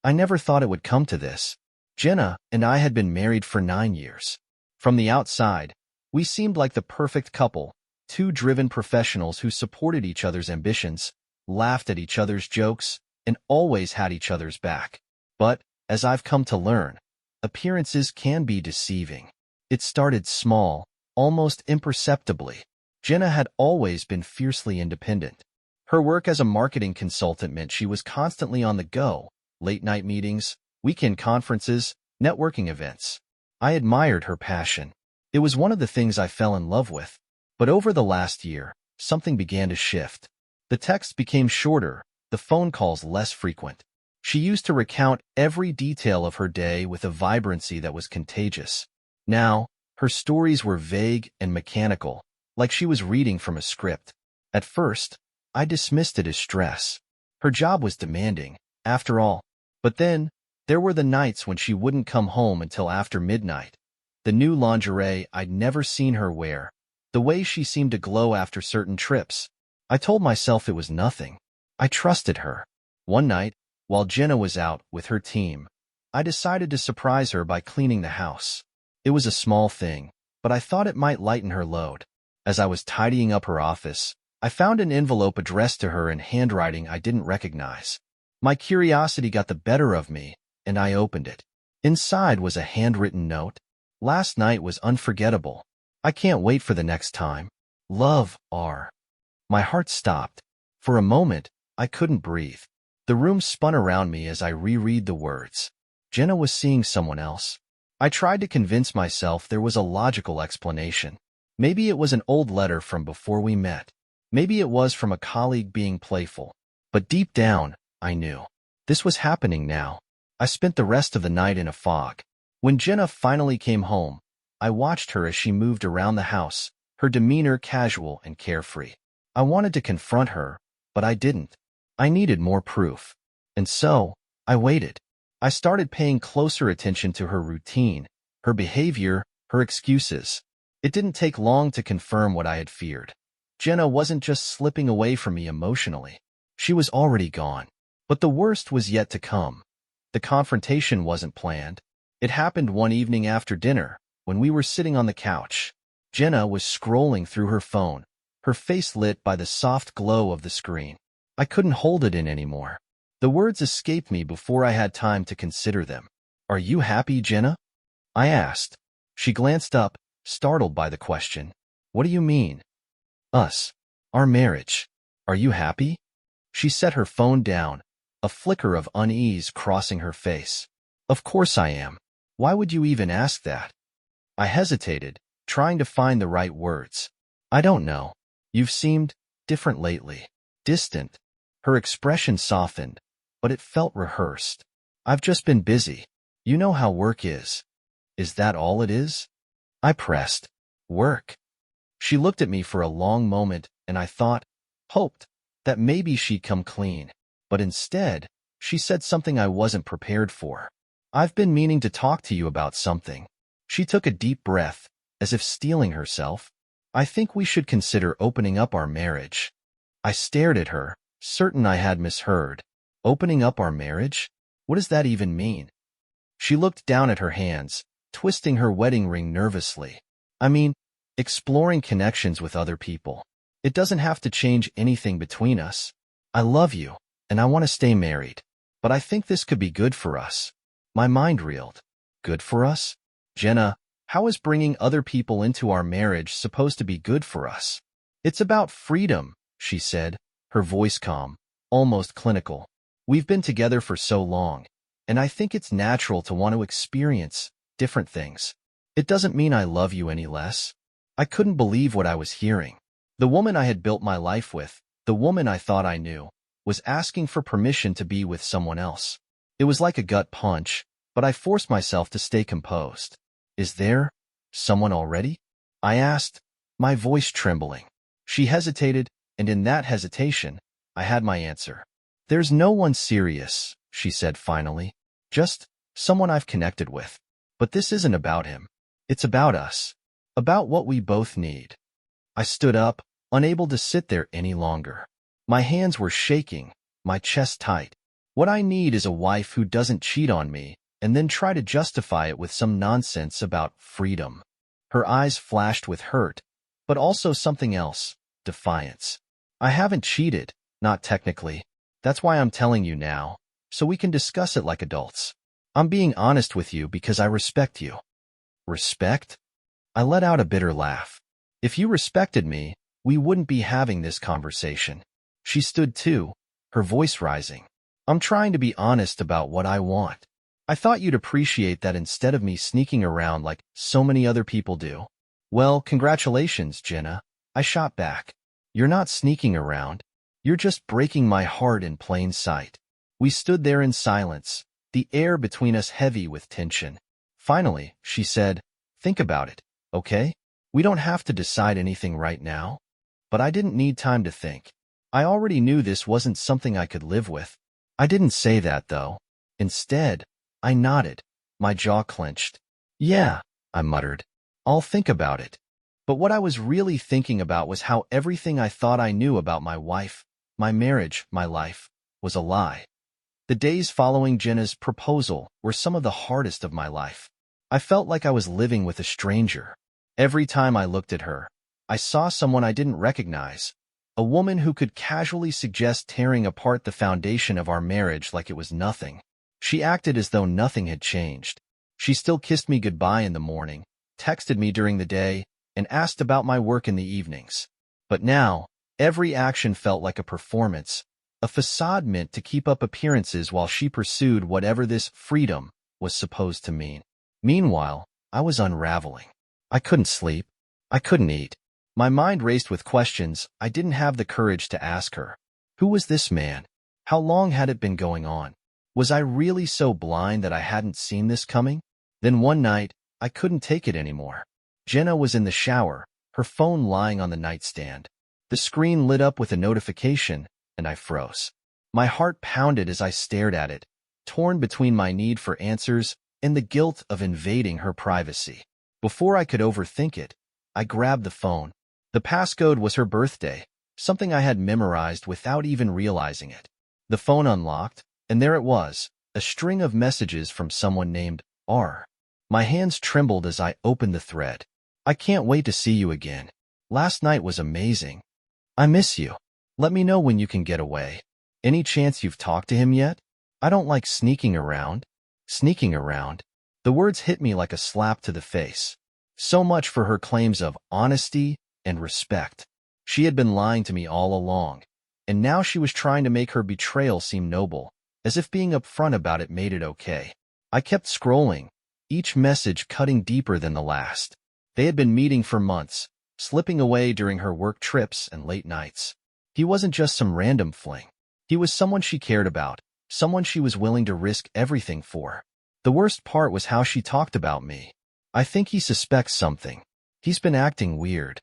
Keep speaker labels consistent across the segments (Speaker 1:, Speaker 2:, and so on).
Speaker 1: I never thought it would come to this. Jenna and I had been married for 9 years. From the outside, we seemed like the perfect couple, two driven professionals who supported each other's ambitions, laughed at each other's jokes, and always had each other's back. But, as I've come to learn, appearances can be deceiving. It started small, almost imperceptibly. Jenna had always been fiercely independent. Her work as a marketing consultant meant she was constantly on the go, late-night meetings, weekend conferences, networking events. I admired her passion. It was one of the things I fell in love with. But over the last year, something began to shift. The texts became shorter, the phone calls less frequent. She used to recount every detail of her day with a vibrancy that was contagious. Now, her stories were vague and mechanical, like she was reading from a script. At first, I dismissed it as stress. Her job was demanding, after all. But then, there were the nights when she wouldn't come home until after midnight. The new lingerie I'd never seen her wear, the way she seemed to glow after certain trips. I told myself it was nothing. I trusted her. One night, while Jenna was out with her team, I decided to surprise her by cleaning the house. It was a small thing, but I thought it might lighten her load. As I was tidying up her office, I found an envelope addressed to her in handwriting I didn't recognize. My curiosity got the better of me, and I opened it. Inside was a handwritten note. Last night was unforgettable. I can't wait for the next time. Love, R. My heart stopped. For a moment, I couldn't breathe. The room spun around me as I reread the words. Jenna was seeing someone else. I tried to convince myself there was a logical explanation. Maybe it was an old letter from before we met. Maybe it was from a colleague being playful. But deep down, I knew. This was happening now. I spent the rest of the night in a fog. When Jenna finally came home, I watched her as she moved around the house, her demeanor casual and carefree. I wanted to confront her, but I didn't. I needed more proof. And so, I waited. I started paying closer attention to her routine, her behavior, her excuses. It didn't take long to confirm what I had feared. Jenna wasn't just slipping away from me emotionally. She was already gone. But the worst was yet to come. The confrontation wasn't planned. It happened one evening after dinner, when we were sitting on the couch. Jenna was scrolling through her phone, her face lit by the soft glow of the screen. I couldn't hold it in anymore. The words escaped me before I had time to consider them. "Are you happy, Jenna?" I asked. She glanced up, startled by the question. "What do you mean?" "Us. Our marriage. Are you happy?" She set her phone down, a flicker of unease crossing her face. "Of course I am. Why would you even ask that?" I hesitated, trying to find the right words. "I don't know. You've seemed different lately. Distant." Her expression softened, but it felt rehearsed. "I've just been busy. You know how work is." "Is that all it is?" I pressed. "Work." She looked at me for a long moment, and I hoped, that maybe she'd come clean. But instead, she said something I wasn't prepared for. "I've been meaning to talk to you about something." She took a deep breath, as if steeling herself. "I think we should consider opening up our marriage." I stared at her, certain I had misheard. Opening up our marriage? What does that even mean? She looked down at her hands, twisting her wedding ring nervously. "I mean, exploring connections with other people. It doesn't have to change anything between us. I love you, and I want to stay married. But I think this could be good for us." My mind reeled. Good for us? Jenna, how is bringing other people into our marriage supposed to be good for us? "It's about freedom," she said, her voice calm, almost clinical. "We've been together for so long, and I think it's natural to want to experience different things. It doesn't mean I love you any less." I couldn't believe what I was hearing. The woman I had built my life with, the woman I thought I knew, was asking for permission to be with someone else. It was like a gut punch, but I forced myself to stay composed. "Is there someone already?" I asked, my voice trembling. She hesitated, and in that hesitation, I had my answer. "There's no one serious," she said finally. "Just someone I've connected with. But this isn't about him. It's about us. About what we both need." I stood up, unable to sit there any longer. My hands were shaking, my chest tight. What I need is a wife who doesn't cheat on me and then try to justify it with some nonsense about freedom. Her eyes flashed with hurt, but also something else, defiance. I haven't cheated, not technically. That's why I'm telling you now, so we can discuss it like adults. I'm being honest with you because I respect you. Respect? I let out a bitter laugh. If you respected me, we wouldn't be having this conversation. She stood too, her voice rising. I'm trying to be honest about what I want. I thought you'd appreciate that instead of me sneaking around like so many other people do. Well, congratulations, Jenna. I shot back. You're not sneaking around. You're just breaking my heart in plain sight. We stood there in silence, the air between us heavy with tension. Finally, she said, think about it, okay? We don't have to decide anything right now. But I didn't need time to think. I already knew this wasn't something I could live with. I didn't say that, though. Instead, I nodded, my jaw clenched. Yeah, I muttered. I'll think about it. But what I was really thinking about was how everything I thought I knew about my wife, my marriage, my life, was a lie. The days following Jenna's proposal were some of the hardest of my life. I felt like I was living with a stranger. Every time I looked at her, I saw someone I didn't recognize, a woman who could casually suggest tearing apart the foundation of our marriage like it was nothing. She acted as though nothing had changed. She still kissed me goodbye in the morning, texted me during the day, and asked about my work in the evenings. But now, every action felt like a performance, a facade meant to keep up appearances while she pursued whatever this freedom was supposed to mean. Meanwhile, I was unraveling. I couldn't sleep. I couldn't eat. My mind raced with questions I didn't have the courage to ask her. Who was this man? How long had it been going on? Was I really so blind that I hadn't seen this coming? Then one night, I couldn't take it anymore. Jenna was in the shower, her phone lying on the nightstand. The screen lit up with a notification, and I froze. My heart pounded as I stared at it, torn between my need for answers and the guilt of invading her privacy. Before I could overthink it, I grabbed the phone. The passcode was her birthday, something I had memorized without even realizing it. The phone unlocked, and there it was, a string of messages from someone named R. My hands trembled as I opened the thread. I can't wait to see you again. Last night was amazing. I miss you. Let me know when you can get away. Any chance you've talked to him yet? I don't like sneaking around. Sneaking around. The words hit me like a slap to the face. So much for her claims of honesty and respect. She had been lying to me all along, and now she was trying to make her betrayal seem noble, as if being upfront about it made it okay. I kept scrolling, each message cutting deeper than the last. They had been meeting for months, slipping away during her work trips and late nights. He wasn't just some random fling. He was someone she cared about, someone she was willing to risk everything for. The worst part was how she talked about me. I think he suspects something. He's been acting weird.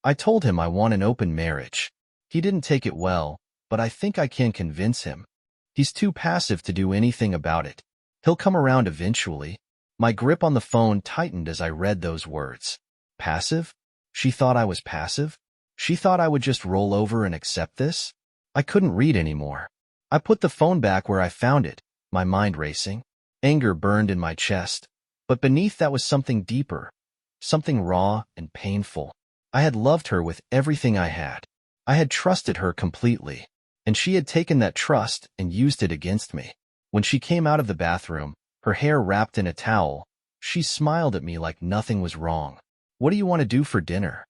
Speaker 1: I told him I want an open marriage. He didn't take it well, but I think I can convince him. He's too passive to do anything about it. He'll come around eventually. My grip on the phone tightened as I read those words. Passive? She thought I was passive? She thought I would just roll over and accept this? I couldn't read anymore. I put the phone back where I found it, my mind racing. Anger burned in my chest, but beneath that was something deeper, something raw and painful. I had loved her with everything I had. I had trusted her completely, and she had taken that trust and used it against me. When she came out of the bathroom, her hair wrapped in a towel, she smiled at me like nothing was wrong. What do you want to do for dinner?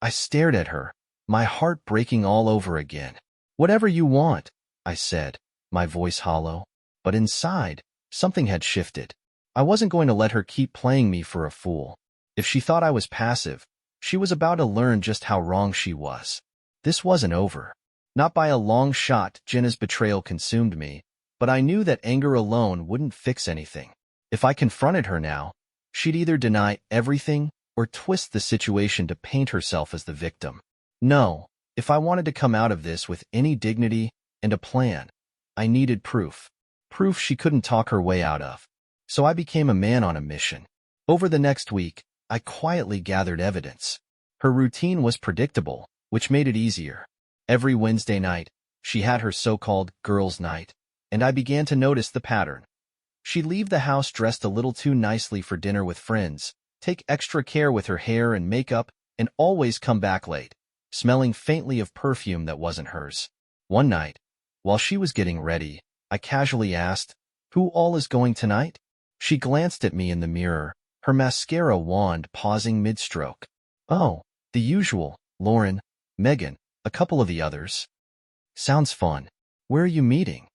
Speaker 1: I stared at her, my heart breaking all over again. Whatever you want, I said, my voice hollow. But inside, something had shifted. I wasn't going to let her keep playing me for a fool. If she thought I was passive, she was about to learn just how wrong she was. This wasn't over. Not by a long shot. Jenna's betrayal consumed me, but I knew that anger alone wouldn't fix anything. If I confronted her now, she'd either deny everything or twist the situation to paint herself as the victim. No, if I wanted to come out of this with any dignity and a plan, I needed proof. Proof she couldn't talk her way out of. So I became a man on a mission. Over the next week, I quietly gathered evidence. Her routine was predictable, which made it easier. Every Wednesday night, she had her so-called girls' night. and I began to notice the pattern. She'd leave the house dressed a little too nicely for dinner with friends, take extra care with her hair and makeup, and always come back late, smelling faintly of perfume that wasn't hers. One night, while she was getting ready, I casually asked, "Who all is going tonight?" She glanced at me in the mirror, her mascara wand pausing mid-stroke. "Oh, the usual, Lauren, Megan, a couple of the others." "Sounds fun. Where are you meeting?"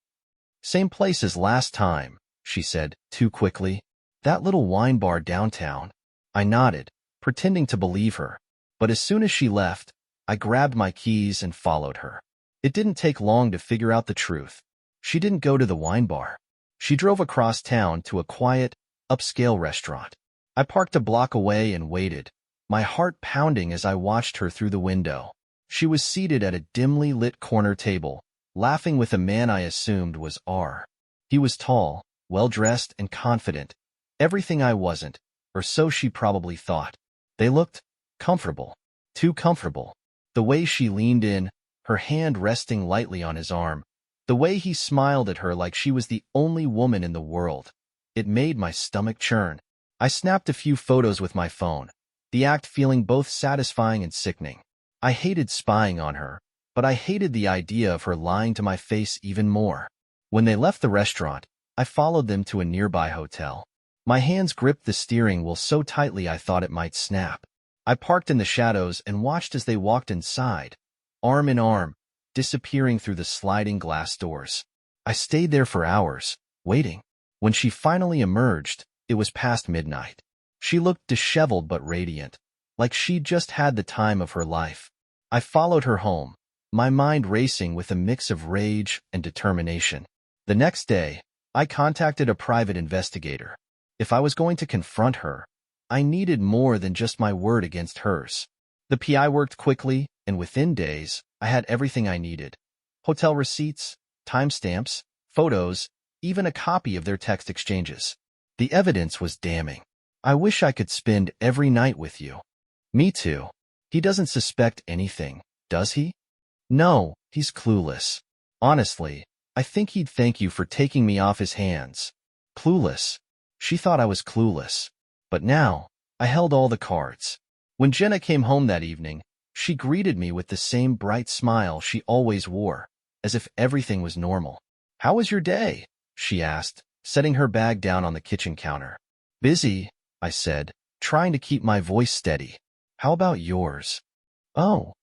Speaker 1: "Same place as last time," she said, too quickly. "That little wine bar downtown." I nodded, pretending to believe her. But as soon as she left, I grabbed my keys and followed her. It didn't take long to figure out the truth. She didn't go to the wine bar. She drove across town to a quiet, upscale restaurant. I parked a block away and waited, my heart pounding as I watched her through the window. She was seated at a dimly lit corner table, laughing with a man I assumed was R. He was tall, well-dressed, and confident. Everything I wasn't, or so she probably thought. They looked comfortable. Too comfortable. The way she leaned in, her hand resting lightly on his arm. The way he smiled at her like she was the only woman in the world. It made my stomach churn. I snapped a few photos with my phone, the act feeling both satisfying and sickening. I hated spying on her, but I hated the idea of her lying to my face even more. When they left the restaurant, I followed them to a nearby hotel. My hands gripped the steering wheel so tightly I thought it might snap. I parked in the shadows and watched as they walked inside, arm in arm, disappearing through the sliding glass doors. I stayed there for hours, waiting. When she finally emerged, it was past midnight. She looked disheveled but radiant, like she'd just had the time of her life. I followed her home, my mind racing with a mix of rage and determination. The next day, I contacted a private investigator. If I was going to confront her, I needed more than just my word against hers. The PI worked quickly, and within days, I had everything I needed. Hotel receipts, timestamps, photos, even a copy of their text exchanges. The evidence was damning. "I wish I could spend every night with you." "Me too." "He doesn't suspect anything, does he?" "No, he's clueless. Honestly, I think he'd thank you for taking me off his hands." Clueless. She thought I was clueless. But now, I held all the cards. When Jenna came home that evening, she greeted me with the same bright smile she always wore, as if everything was normal. "How was your day?" she asked, setting her bag down on the kitchen counter. "Busy," I said, trying to keep my voice steady. "How about yours?" "Oh,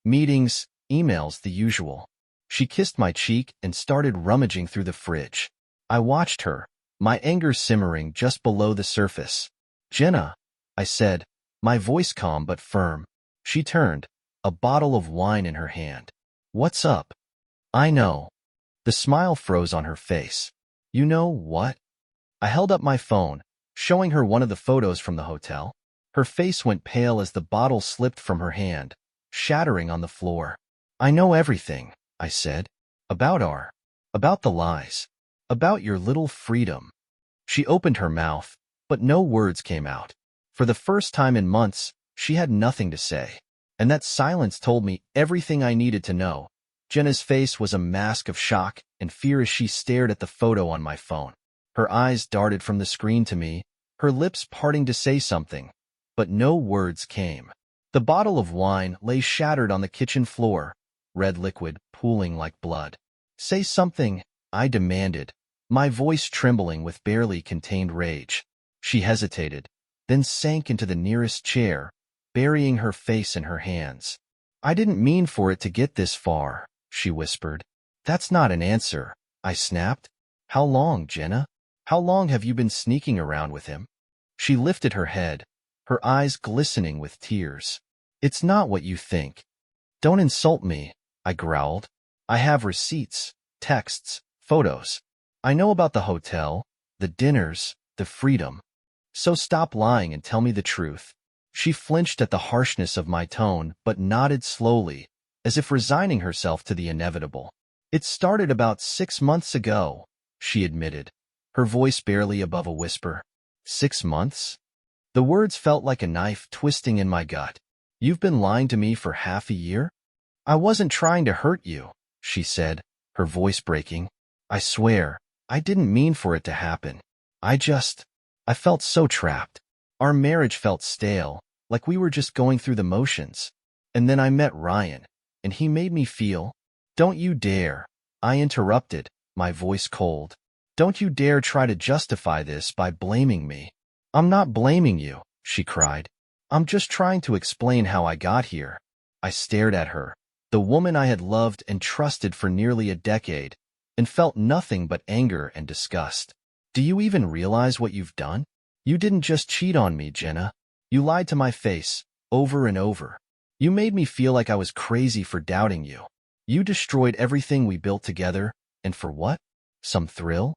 Speaker 1: meetings, emails, the usual." She kissed my cheek and started rummaging through the fridge. I watched her, my anger simmering just below the surface. "Jenna," I said, my voice calm but firm. She turned, a bottle of wine in her hand. "What's up?" "I know." The smile froze on her face. "You know what?" I held up my phone, showing her one of the photos from the hotel. Her face went pale as the bottle slipped from her hand, shattering on the floor. "I know everything," I said. "About about the lies. About your little freedom." She opened her mouth, but no words came out. For the first time in months, she had nothing to say. And that silence told me everything I needed to know. Jenna's face was a mask of shock and fear as she stared at the photo on my phone. Her eyes darted from the screen to me, her lips parting to say something, but no words came. The bottle of wine lay shattered on the kitchen floor, red liquid pooling like blood. "Say something," I demanded, my voice trembling with barely contained rage. She hesitated, then sank into the nearest chair, burying her face in her hands. "I didn't mean for it to get this far," she whispered. "That's not an answer," I snapped. "How long, Jenna? How long have you been sneaking around with him?" She lifted her head, her eyes glistening with tears. "It's not what you think." "Don't insult me," I growled. "I have receipts, texts, photos. I know about the hotel, the dinners, the freedom. So stop lying and tell me the truth." She flinched at the harshness of my tone, but nodded slowly, as if resigning herself to the inevitable. "It started about 6 months ago," she admitted, her voice barely above a whisper. 6 months? The words felt like a knife twisting in my gut. "You've been lying to me for half a year?" "I wasn't trying to hurt you," she said, her voice breaking. I swear, I didn't mean for it to happen. I felt so trapped. Our marriage felt stale, like we were just going through the motions. And then I met Ryan, and he made me feel. Don't you dare, I interrupted, my voice cold. Don't you dare try to justify this by blaming me. I'm not blaming you, she cried. I'm just trying to explain how I got here. I stared at her, the woman I had loved and trusted for nearly a decade, and felt nothing but anger and disgust. Do you even realize what you've done? You didn't just cheat on me, Jenna. You lied to my face, over and over. You made me feel like I was crazy for doubting you. You destroyed everything we built together, and for what? Some thrill?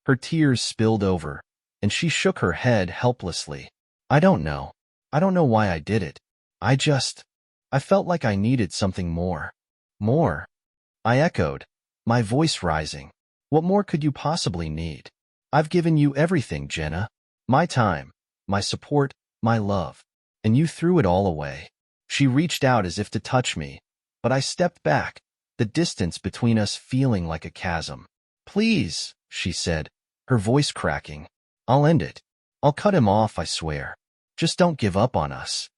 Speaker 1: Her tears spilled over, and she shook her head helplessly. I don't know. I don't know why I did it. I felt like I needed something more. More? I echoed, my voice rising. What more could you possibly need? I've given you everything, Jenna. My time, my support, my love. And you threw it all away. She reached out as if to touch me, but I stepped back, the distance between us feeling like a chasm. Please, she said, her voice cracking. I'll end it. I'll cut him off, I swear. Just don't give up on us.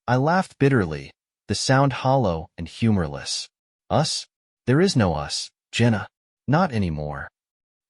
Speaker 1: I laughed bitterly, the sound hollow and humorless. Us? There is no us, Jenna. Not anymore.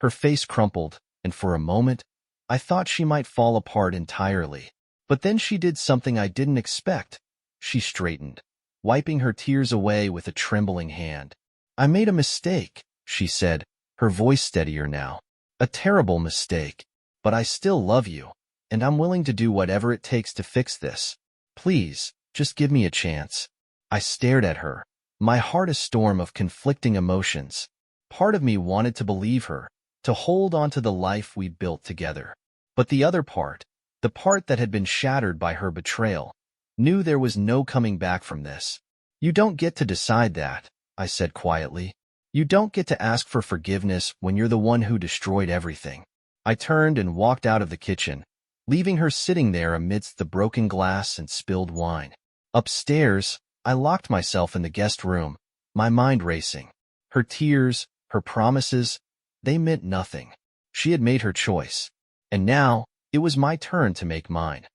Speaker 1: Her face crumpled, and for a moment, I thought she might fall apart entirely. But then she did something I didn't expect. She straightened, wiping her tears away with a trembling hand. I made a mistake, she said, her voice steadier now. A terrible mistake. But I still love you, and I'm willing to do whatever it takes to fix this. Please, just give me a chance. I stared at her, my heart a storm of conflicting emotions. Part of me wanted to believe her, to hold on to the life we'd built together. But the other part, the part that had been shattered by her betrayal, knew there was no coming back from this. You don't get to decide that, I said quietly. You don't get to ask for forgiveness when you're the one who destroyed everything. I turned and walked out of the kitchen, leaving her sitting there amidst the broken glass and spilled wine. Upstairs, I locked myself in the guest room, my mind racing. Her tears, her promises, they meant nothing. She had made her choice. And now, it was my turn to make mine.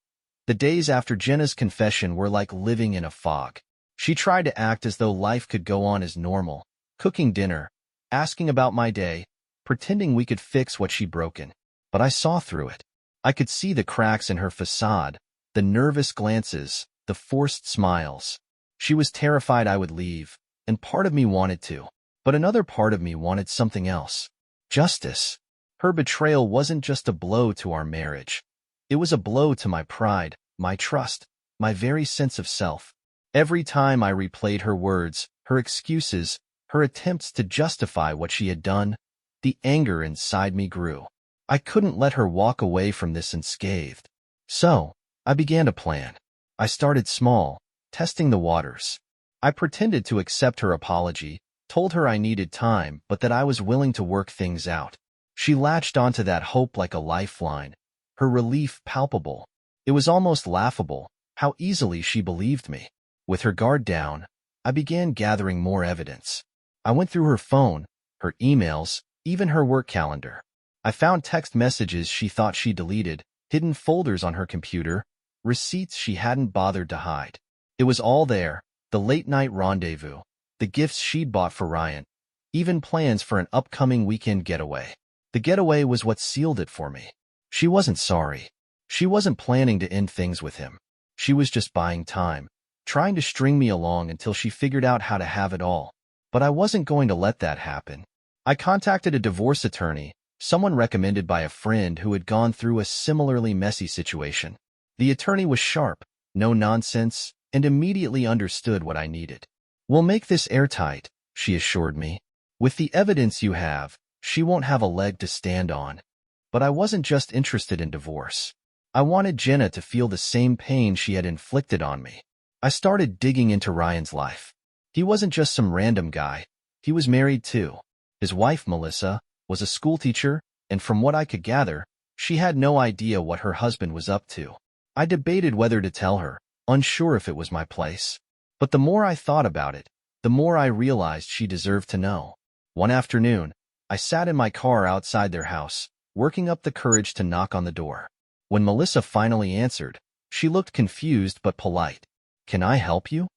Speaker 1: The days after Jenna's confession were like living in a fog. She tried to act as though life could go on as normal, cooking dinner, asking about my day, pretending we could fix what she'd broken. But I saw through it. I could see the cracks in her facade, the nervous glances, the forced smiles. She was terrified I would leave, and part of me wanted to. But another part of me wanted something else. Justice. Her betrayal wasn't just a blow to our marriage. It was a blow to my pride, my trust, my very sense of self. Every time I replayed her words, her excuses, her attempts to justify what she had done, the anger inside me grew. I couldn't let her walk away from this unscathed. So, I began a plan. I started small, testing the waters. I pretended to accept her apology, told her I needed time but that I was willing to work things out. She latched onto that hope like a lifeline, her relief palpable. It was almost laughable, how easily she believed me. With her guard down, I began gathering more evidence. I went through her phone, her emails, even her work calendar. I found text messages she thought she deleted, hidden folders on her computer, receipts she hadn't bothered to hide. It was all there, the late-night rendezvous, the gifts she'd bought for Ryan, even plans for an upcoming weekend getaway. The getaway was what sealed it for me. She wasn't sorry. She wasn't planning to end things with him. She was just buying time, trying to string me along until she figured out how to have it all. But I wasn't going to let that happen. I contacted a divorce attorney, someone recommended by a friend who had gone through a similarly messy situation. The attorney was sharp, no nonsense, and immediately understood what I needed. We'll make this airtight, she assured me. With the evidence you have, she won't have a leg to stand on. But I wasn't just interested in divorce. I wanted Jenna to feel the same pain she had inflicted on me. I started digging into Ryan's life. He wasn't just some random guy. He was married too. His wife, Melissa, was a schoolteacher, and from what I could gather, she had no idea what her husband was up to. I debated whether to tell her, unsure if it was my place. But the more I thought about it, the more I realized she deserved to know. One afternoon, I sat in my car outside their house, working up the courage to knock on the door. When Melissa finally answered, she looked confused but polite. "Can I help you?"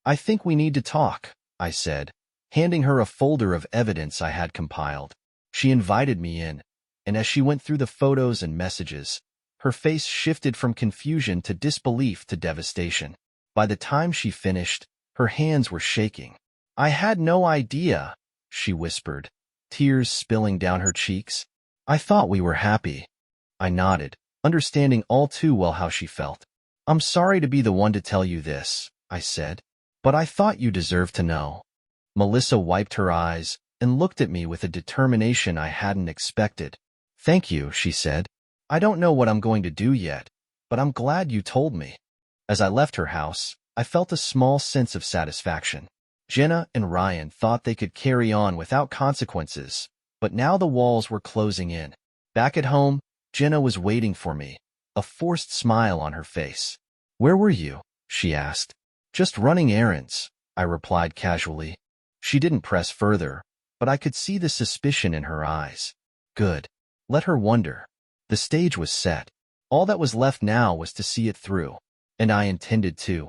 Speaker 1: "I think we need to talk," I said, handing her a folder of evidence I had compiled. She invited me in, and as she went through the photos and messages, her face shifted from confusion to disbelief to devastation. By the time she finished, her hands were shaking. "I had no idea," she whispered, tears spilling down her cheeks. "I thought we were happy." I nodded, understanding all too well how she felt. "I'm sorry to be the one to tell you this," I said, "but I thought you deserved to know." Melissa wiped her eyes and looked at me with a determination I hadn't expected. "Thank you," she said. "I don't know what I'm going to do yet, but I'm glad you told me." As I left her house, I felt a small sense of satisfaction. Jenna and Ryan thought they could carry on without consequences, but now the walls were closing in. Back at home, Jenna was waiting for me, a forced smile on her face. "Where were you?" she asked. "Just running errands," I replied casually. She didn't press further, but I could see the suspicion in her eyes. Good. Let her wonder. The stage was set. All that was left now was to see it through, and I intended to.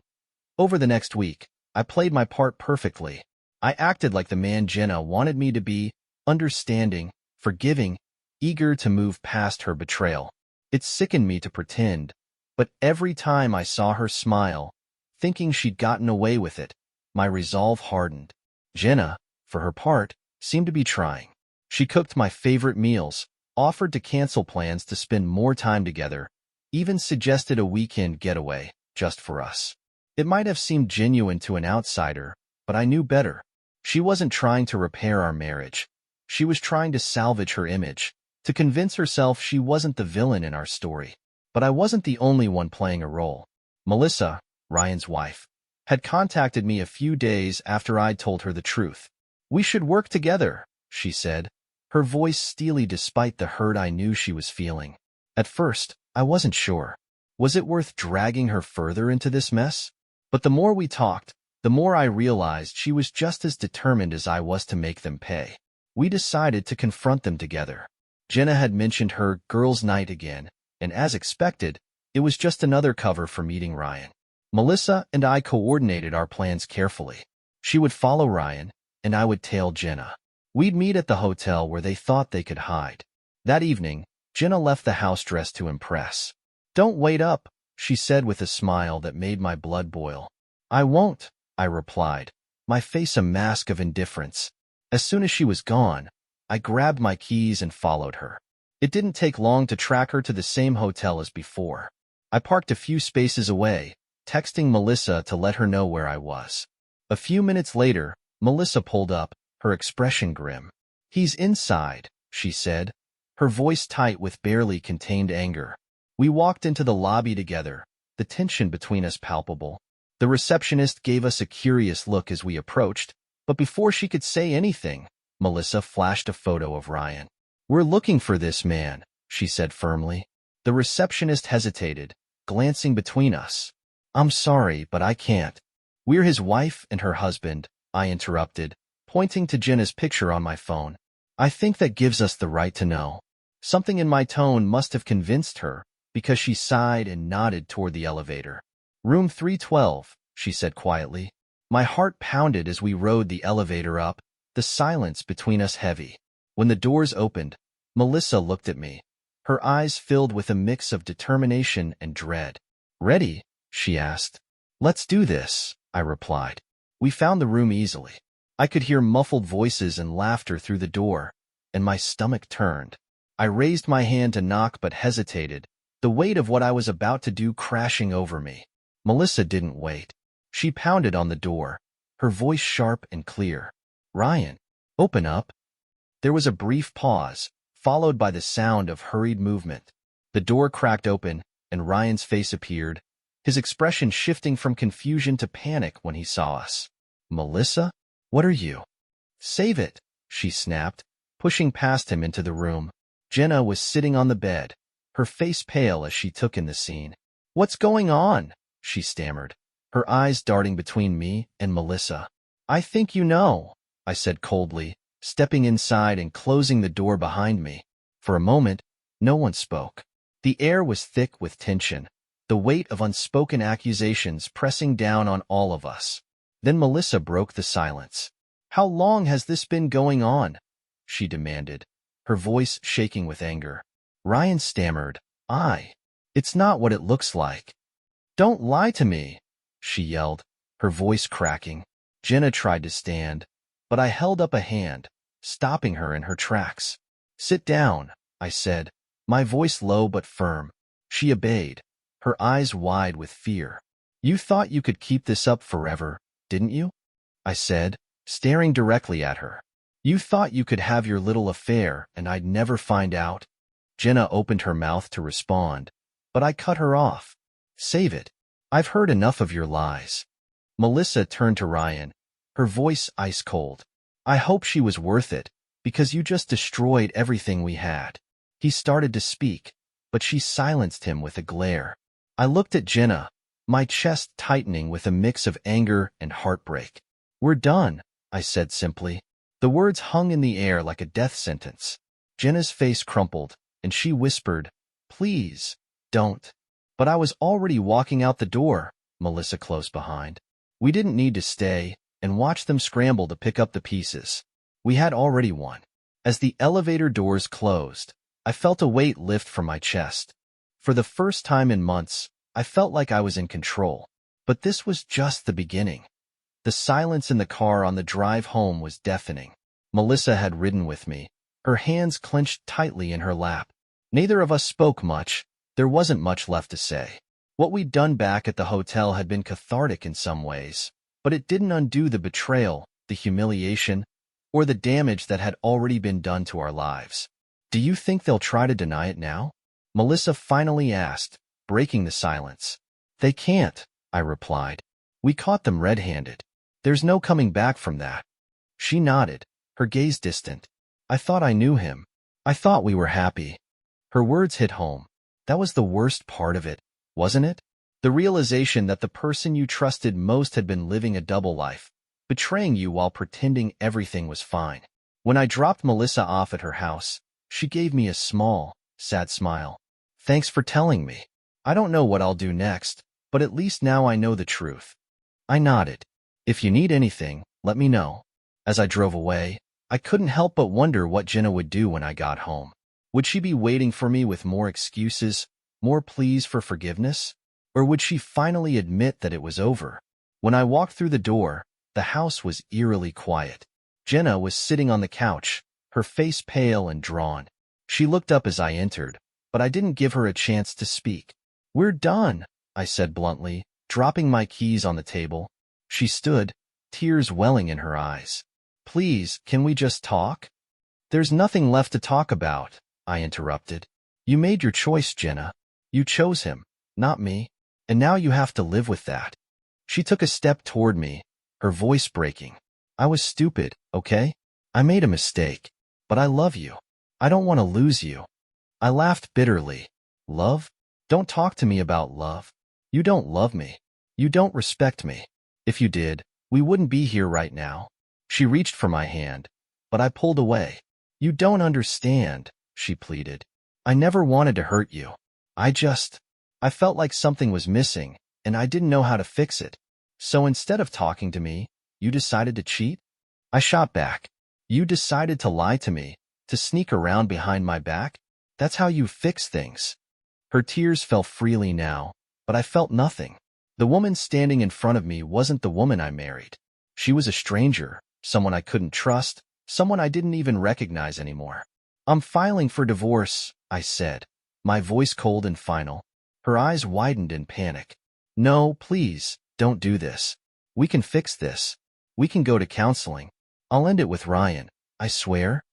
Speaker 1: Over the next week, I played my part perfectly. I acted like the man Jenna wanted me to be, understanding, forgiving, eager to move past her betrayal. It sickened me to pretend, but every time I saw her smile, thinking she'd gotten away with it, my resolve hardened. Jenna, for her part, seemed to be trying. She cooked my favorite meals, offered to cancel plans to spend more time together, even suggested a weekend getaway, just for us. It might have seemed genuine to an outsider, but I knew better. She wasn't trying to repair our marriage. She was trying to salvage her image, to convince herself she wasn't the villain in our story. But I wasn't the only one playing a role. Melissa, Ryan's wife, had contacted me a few days after I'd told her the truth. "We should work together," she said, her voice steely despite the hurt I knew she was feeling. At first, I wasn't sure. Was it worth dragging her further into this mess? But the more we talked, the more I realized she was just as determined as I was to make them pay. We decided to confront them together. Jenna had mentioned her girls' night again, and as expected, it was just another cover for meeting Ryan. Melissa and I coordinated our plans carefully. She would follow Ryan, and I would tail Jenna. We'd meet at the hotel where they thought they could hide. That evening, Jenna left the house dressed to impress. "Don't wait up," she said with a smile that made my blood boil. "I won't," I replied, my face a mask of indifference. As soon as she was gone, I grabbed my keys and followed her. It didn't take long to track her to the same hotel as before. I parked a few spaces away, texting Melissa to let her know where I was. A few minutes later, Melissa pulled up, her expression grim. "He's inside," she said, her voice tight with barely contained anger. We walked into the lobby together, the tension between us palpable. The receptionist gave us a curious look as we approached, but before she could say anything, Melissa flashed a photo of Ryan. "We're looking for this man," she said firmly. The receptionist hesitated, glancing between us. "I'm sorry, but I can't." "We're his wife and her husband," I interrupted, pointing to Jenna's picture on my phone. "I think that gives us the right to know." Something in my tone must have convinced her, because she sighed and nodded toward the elevator. "Room 312, she said quietly. My heart pounded as we rode the elevator up, the silence between us heavy. When the doors opened, Melissa looked at me, her eyes filled with a mix of determination and dread. "Ready?" she asked. "Let's do this," I replied. We found the room easily. I could hear muffled voices and laughter through the door, and my stomach turned. I raised my hand to knock but hesitated, the weight of what I was about to do crashing over me. Melissa didn't wait. She pounded on the door, her voice sharp and clear. "Ryan, open up." There was a brief pause, followed by the sound of hurried movement. The door cracked open, and Ryan's face appeared, his expression shifting from confusion to panic when he saw us. "Melissa? What are you?" "Save it," she snapped, pushing past him into the room. Jenna was sitting on the bed, her face pale as she took in the scene. "What's going on?" she stammered, her eyes darting between me and Melissa. "I think you know," I said coldly, stepping inside and closing the door behind me. For a moment, no one spoke. The air was thick with tension, the weight of unspoken accusations pressing down on all of us. Then Melissa broke the silence. "How long has this been going on?" she demanded, her voice shaking with anger. Ryan stammered, "It's not what it looks like." "Don't lie to me," she yelled, her voice cracking. Jenna tried to stand, but I held up a hand, stopping her in her tracks. "Sit down," I said, my voice low but firm. She obeyed, her eyes wide with fear. "You thought you could keep this up forever, didn't you?" I said, staring directly at her. "You thought you could have your little affair and I'd never find out?" Jenna opened her mouth to respond, but I cut her off. "Save it. I've heard enough of your lies." Melissa turned to Ryan, her voice ice cold. "I hope she was worth it, because you just destroyed everything we had." He started to speak, but she silenced him with a glare. I looked at Jenna, my chest tightening with a mix of anger and heartbreak. "We're done," I said simply. The words hung in the air like a death sentence. Jenna's face crumpled, and she whispered, "Please, don't." But I was already walking out the door, Melissa close behind. We didn't need to stay and watch them scramble to pick up the pieces. We had already won. As the elevator doors closed, I felt a weight lift from my chest. For the first time in months, I felt like I was in control. But this was just the beginning. The silence in the car on the drive home was deafening. Melissa had ridden with me, her hands clenched tightly in her lap. Neither of us spoke much. There wasn't much left to say. What we'd done back at the hotel had been cathartic in some ways, but it didn't undo the betrayal, the humiliation, or the damage that had already been done to our lives. "Do you think they'll try to deny it now?" Melissa finally asked, breaking the silence. "They can't," I replied. "We caught them red-handed. There's no coming back from that." She nodded, her gaze distant. "I thought I knew him. I thought we were happy." Her words hit home. That was the worst part of it, wasn't it? The realization that the person you trusted most had been living a double life, betraying you while pretending everything was fine. When I dropped Melissa off at her house, she gave me a small, sad smile. "Thanks for telling me. I don't know what I'll do next, but at least now I know the truth." I nodded. "If you need anything, let me know." As I drove away, I couldn't help but wonder what Jenna would do when I got home. Would she be waiting for me with more excuses, more pleas for forgiveness? Or would she finally admit that it was over? When I walked through the door, the house was eerily quiet. Jenna was sitting on the couch, her face pale and drawn. She looked up as I entered, but I didn't give her a chance to speak. "We're done," I said bluntly, dropping my keys on the table. She stood, tears welling in her eyes. "Please, can we just talk?" "There's nothing left to talk about," I interrupted. "You made your choice, Jenna. You chose him, not me, and now you have to live with that." She took a step toward me, her voice breaking. "I was stupid, okay? I made a mistake. But I love you. I don't want to lose you." I laughed bitterly. "Love? Don't talk to me about love. You don't love me. You don't respect me. If you did, we wouldn't be here right now." She reached for my hand, but I pulled away. "You don't understand," she pleaded. "I never wanted to hurt you. I felt like something was missing, and I didn't know how to fix it. So instead of talking to me, you decided to cheat?" I shot back. "You decided to lie to me, to sneak around behind my back? That's how you fix things." Her tears fell freely now, but I felt nothing. The woman standing in front of me wasn't the woman I married. She was a stranger, someone I couldn't trust, someone I didn't even recognize anymore. "I'm filing for divorce," I said, my voice cold and final. Her eyes widened in panic. "No, please, don't do this. We can fix this. We can go to counseling. I'll end it with Ryan, I swear."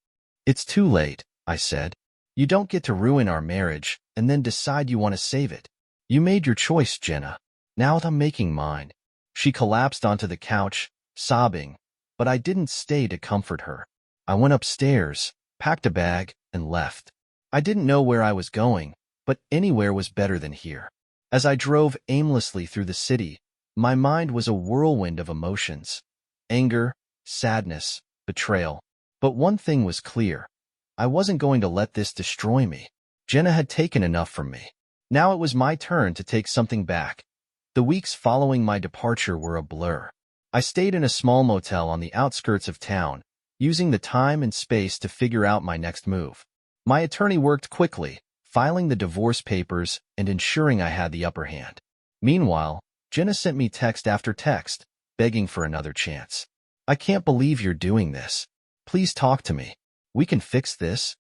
Speaker 1: "It's too late," I said. "You don't get to ruin our marriage and then decide you want to save it. You made your choice, Jenna. Now I'm making mine." She collapsed onto the couch, sobbing, but I didn't stay to comfort her. I went upstairs, packed a bag, and left. I didn't know where I was going, but anywhere was better than here. As I drove aimlessly through the city, my mind was a whirlwind of emotions. Anger, sadness, betrayal. But one thing was clear. I wasn't going to let this destroy me. Jenna had taken enough from me. Now it was my turn to take something back. The weeks following my departure were a blur. I stayed in a small motel on the outskirts of town, using the time and space to figure out my next move. My attorney worked quickly, filing the divorce papers and ensuring I had the upper hand. Meanwhile, Jenna sent me text after text, begging for another chance. "I can't believe you're doing this. Please talk to me. We can fix this.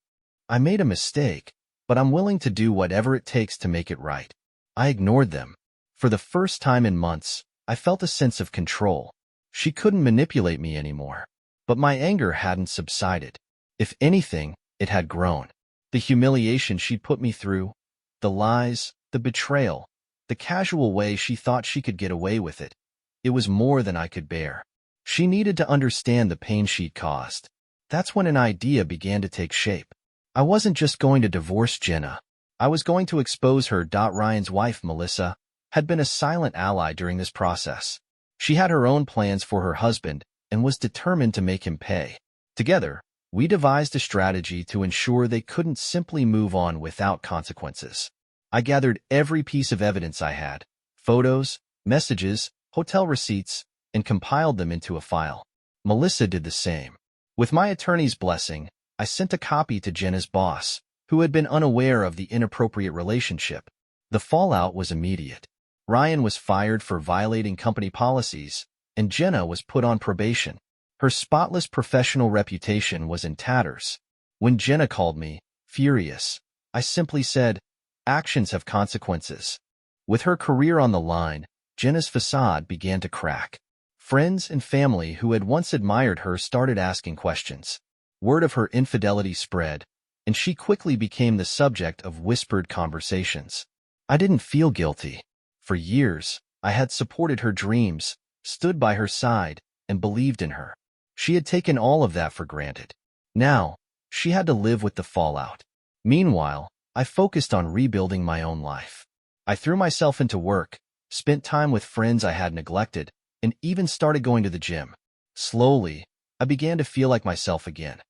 Speaker 1: I made a mistake, but I'm willing to do whatever it takes to make it right." I ignored them. For the first time in months, I felt a sense of control. She couldn't manipulate me anymore. But my anger hadn't subsided. If anything, it had grown. The humiliation she'd put me through, the lies, the betrayal, the casual way she thought she could get away with it. It was more than I could bear. She needed to understand the pain she'd caused. That's when an idea began to take shape. I wasn't just going to divorce Jenna. I was going to expose her. Ryan's wife, Melissa, had been a silent ally during this process. She had her own plans for her husband and was determined to make him pay. Together, we devised a strategy to ensure they couldn't simply move on without consequences. I gathered every piece of evidence I had, photos, messages, hotel receipts, and compiled them into a file. Melissa did the same. With my attorney's blessing, I sent a copy to Jenna's boss, who had been unaware of the inappropriate relationship. The fallout was immediate. Ryan was fired for violating company policies, and Jenna was put on probation. Her spotless professional reputation was in tatters. When Jenna called me, furious, I simply said, "Actions have consequences." With her career on the line, Jenna's facade began to crack. Friends and family who had once admired her started asking questions. Word of her infidelity spread, and she quickly became the subject of whispered conversations. I didn't feel guilty. For years, I had supported her dreams, stood by her side, and believed in her. She had taken all of that for granted. Now, she had to live with the fallout. Meanwhile, I focused on rebuilding my own life. I threw myself into work, spent time with friends I had neglected, and even started going to the gym. Slowly, I began to feel like myself again.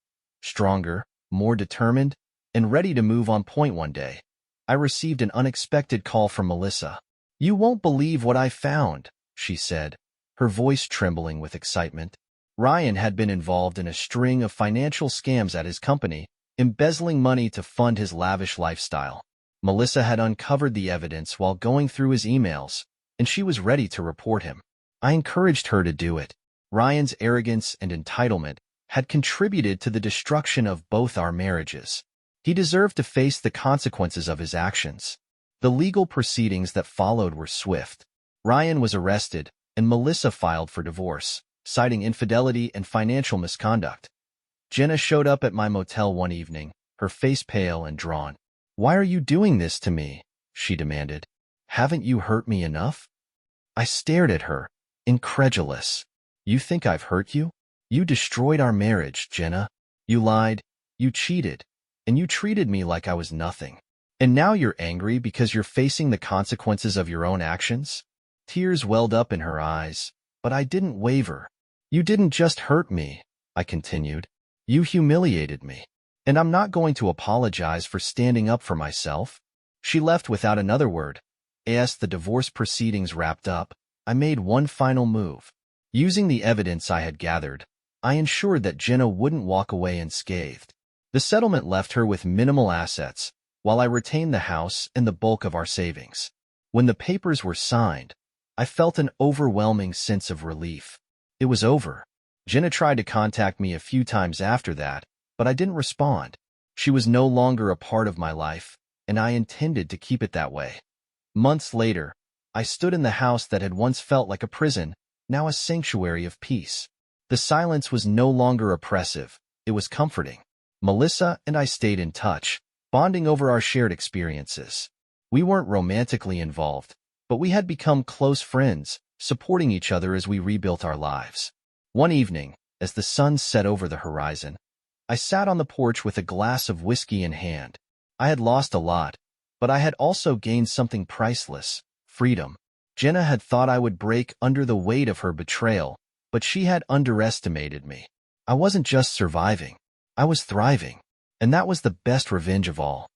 Speaker 1: Stronger, more determined, and ready to move on. One day, I received an unexpected call from Melissa. "You won't believe what I found," she said, her voice trembling with excitement. Ryan had been involved in a string of financial scams at his company, embezzling money to fund his lavish lifestyle. Melissa had uncovered the evidence while going through his emails, and she was ready to report him. I encouraged her to do it. Ryan's arrogance and entitlement had contributed to the destruction of both our marriages. He deserved to face the consequences of his actions. The legal proceedings that followed were swift. Ryan was arrested, and Melissa filed for divorce, citing infidelity and financial misconduct. Jenna showed up at my motel one evening, her face pale and drawn. "Why are you doing this to me?" she demanded. "Haven't you hurt me enough?" I stared at her, incredulous. "You think I've hurt you? You destroyed our marriage, Jenna. You lied, you cheated, and you treated me like I was nothing. And now you're angry because you're facing the consequences of your own actions?" Tears welled up in her eyes, but I didn't waver. "You didn't just hurt me," I continued. "You humiliated me. And I'm not going to apologize for standing up for myself." She left without another word. As the divorce proceedings wrapped up, I made one final move. Using the evidence I had gathered, I ensured that Jenna wouldn't walk away unscathed. The settlement left her with minimal assets, while I retained the house and the bulk of our savings. When the papers were signed, I felt an overwhelming sense of relief. It was over. Jenna tried to contact me a few times after that, but I didn't respond. She was no longer a part of my life, and I intended to keep it that way. Months later, I stood in the house that had once felt like a prison, now a sanctuary of peace. The silence was no longer oppressive, it was comforting. Melissa and I stayed in touch, bonding over our shared experiences. We weren't romantically involved, but we had become close friends, supporting each other as we rebuilt our lives. One evening, as the sun set over the horizon, I sat on the porch with a glass of whiskey in hand. I had lost a lot, but I had also gained something priceless: freedom. Jenna had thought I would break under the weight of her betrayal, but she had underestimated me. I wasn't just surviving. I was thriving, and that was the best revenge of all.